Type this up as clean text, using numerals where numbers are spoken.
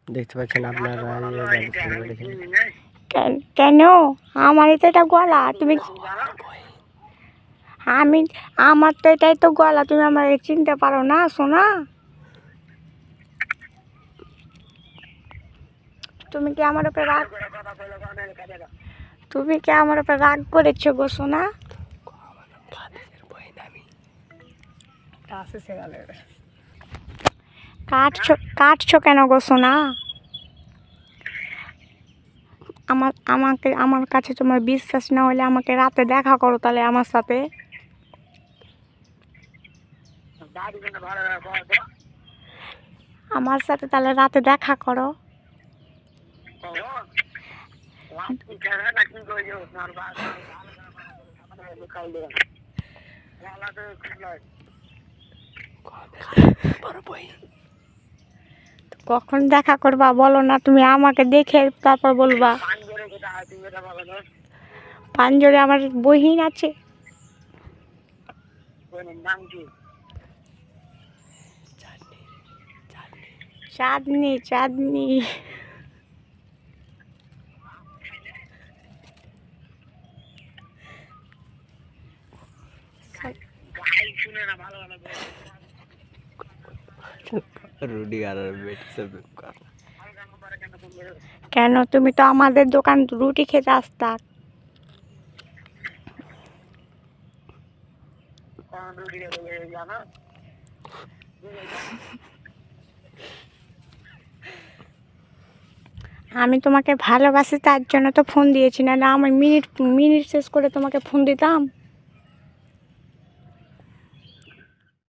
দেখতে পাচ্ছেন আপনারা কেন আমারই তো এটা গলা, তুমি আমার তো এটাই তো গলা, তুমি আমার চিনতে পারো না সোনা? তুমি কি আমার উপরে রাগ করেছো গো সোনা? কাটছো কেন গো সোনা? আমার কাছে তোমার বিশ্বাস না হলে আমাকে রাতে দেখা করো তাহলে আমার সাথে। আমার সাথে তাহলে রাতে দেখা করো। কখন দেখা করবা বলো না, তুমি আমাকে দেখে তারপর বলবা। পাঞ্জরে আমার বহিন আছে। চাঁদনি চাঁদনি। কেন তুমি তো আমাদের দোকান রুটি খেতে আসতা। আমি তোমাকে ভালোবাসি তার জন্য তো ফোন দিয়েছি, না আমি মিনিট শেষ করে তোমাকে ফোন দিতাম।